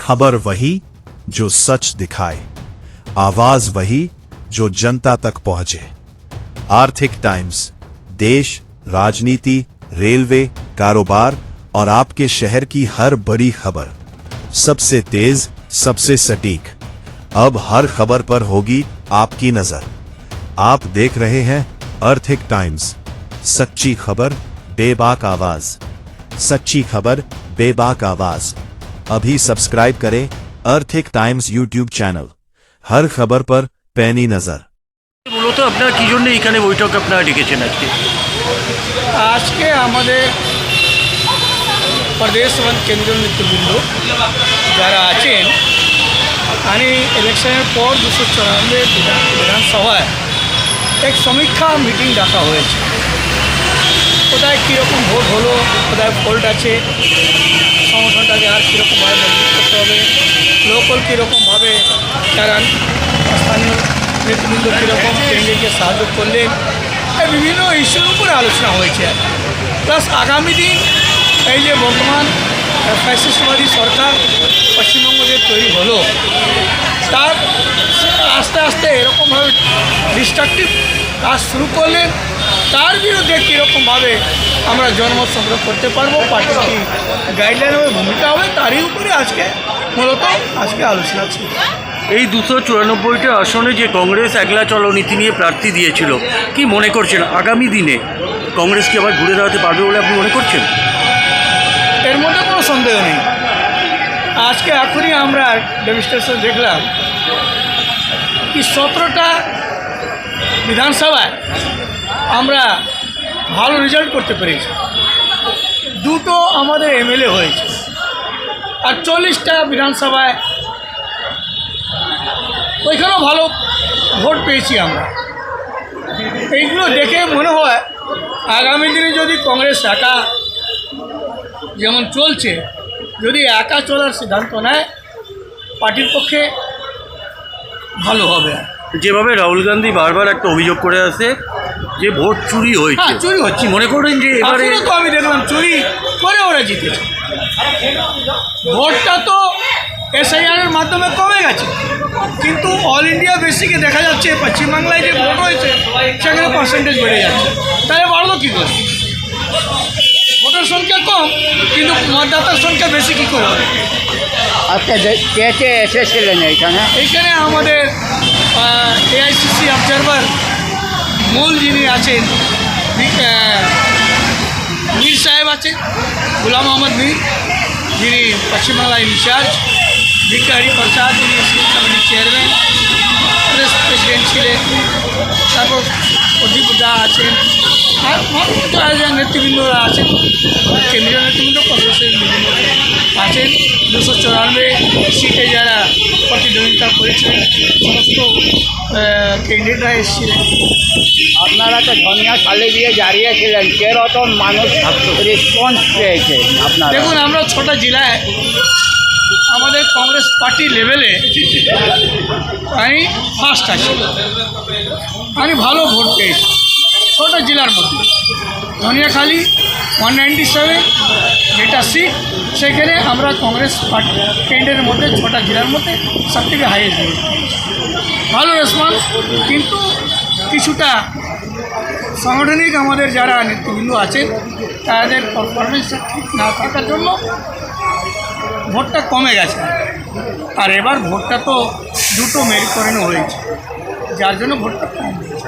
खबर वही जो सच दिखाए, आवाज वही जो जनता तक पहुंचे। आर्थिक टाइम्स, देश, राजनीति, रेलवे, कारोबार और आपके शहर की हर बड़ी खबर, सबसे तेज, सबसे सटीक। अब हर खबर पर होगी आपकी नजर। आप देख रहे हैं आर्थिक टाइम्स, सच्ची खबर, बेबाक आवाज। सच्ची खबर, बेबाक आवाज। अभी सब्सक्राइब करें आर्थिक टाइम्स यूट्यूब चैनल। हर खबर पर पैनी नजर। মূলত আপনারা কি জন্য এখানে বৈঠক আপনারা ডেকেছেন আজকে? আজকে আমাদের প্রদেশ এবং কেন্দ্রীয় নেতৃবৃন্দ যারা আছেন, আমি ইলেকশনের পর 294 বিধানসভায় এক সমীক্ষা মিটিং ডাকা হয়েছে। কোথায় কীরকম ভোট হলো, কোথায় ফল্ট আছে, সংগঠনটাকে আর কীরকমভাবে মজবুত করতে হবে, লোকাল কীরকমভাবে তারা স্থানীয় নেতৃবৃন্দ কীরকম কেন্দ্রকে সাহায্য করলেন, এই বিভিন্ন ইস্যুর উপরে আলোচনা হয়েছে। প্লাস আগামী দিন এই যে বর্তমান ফ্যাসিস্টবাদী সরকার পশ্চিমবঙ্গ যে তৈরি হলো, তার আস্তে আস্তে এরকমভাবে ডিস্ট্রাকটিভ কাজ শুরু করলেন, তার বিরুদ্ধে কীরকমভাবে আমরা জনমত সংগ্রহ করতে পারবো, পার্টির কী গাইডলাইন হবে, ভূমিকা হবে, তারই উপরে আজকে মূলত আলোচনা ছিল। এই 294টা আসনে যে কংগ্রেস একলা চলো নীতি নিয়ে প্রার্থী দিয়েছিল, কি মনে করছেন আগামী দিনে কংগ্রেস কি আবার ঘুরে দাঁড়াতে পারবে বলে আপনি মনে করছেন? এর মধ্যে কোনো সন্দেহ নেই। আজকে এখনই আমরা ডেমনস্ট্রেশন দেখলাম কি 17টা বিধানসভায় আমরা ভালো রেজাল্ট করতে পেরেছি, 2টো আমাদের এমএলএ হয়েছে, আর 40টা বিধানসভায় ওইখানেও ভালো ভোট পেয়েছি আমরা। এইগুলো দেখে মনে হয় আগামী দিনে যদি কংগ্রেস একা যেমন চলছে, যদি একা চলার সিদ্ধান্ত নেয়, পার্টির পক্ষে ভালো হবে। যেভাবে রাহুল গান্ধী বারবার একটা অভিযোগ করে আসে যে ভোট চুরি হয়েছে, হ্যাঁ, চুরি হচ্ছে, মনে করেন যে এবারে তো আমি দেখলাম চুরি করে ওরা জিতেছে। ভোটটা তো এসআইআরের মাধ্যমে কমে গেছে, কিন্তু অল ইন্ডিয়া বেসিকে দেখা যাচ্ছে পশ্চিমবাংলায় যে ভোট হয়েছে সেখানে পার্সেন্টেজ বেড়ে যাচ্ছে। তাহলে বাড়লো কী করে? ভোটার সংখ্যা কম কিন্তু মতদাতার সংখ্যা বেশি কী করে হবে? আচ্ছা, কে কে এসেছিলেন এইখানে আমাদের এআইসিসি অবজারভার মূল যিনি আছেন মীর সাহেব আছেন, গুলাম মোহাম্মদ মীর, যিনি পশ্চিমবাংলা ইনচার্জ, ভিকারি প্রসাদ, যিনি স্কুল কমিটির চেয়ারম্যান, প্রেসিডেন্ট ছিলেন, তারপর অধিপ দা আছেন, আর নেতৃবৃন্দরা আছেন, কেন্দ্রীয় নেতৃবৃন্দ কংগ্রেসের বিভিন্ন আছেন। 294 সিটে যারা প্রতিদ্বন্দ্বিতা করেছেন সমস্ত ক্যান্ডিডেটরা এসেছিলেন। আপনারা তো ধনিয়া শালি দিয়ে জারিয়েছিলেন, কেরকম মানুষ রেসপন্স পেয়েছে আপনারা? দেখুন, আমরা 6টা জেলায় আমাদের কংগ্রেস পার্টি লেভেলে আমি ফার্স্ট আছি, আমি ভালো ভোট পেয়েছি 6টা জেলার মধ্যে। ধনিয়াখালী 197 যেটা সিট, সেখানে আমরা কংগ্রেস পার্টি ক্যান্ডিডেটের মধ্যে 6টা জেলার মধ্যে সবথেকে হাইয়েস্ট ভোট, ভালো রেসপন্স। কিন্তু কিছুটা সাংগঠনিক আমাদের যারা নেতৃবৃন্দ আছেন তাদের পারফরমেন্সটা ঠিক না থাকার জন্য ভোটটা কমে গেছে। আর এবার ভোটটা তো 2টো মেরিট করানো হয়েছে, যার জন্য ভোটটা কম হয়েছে।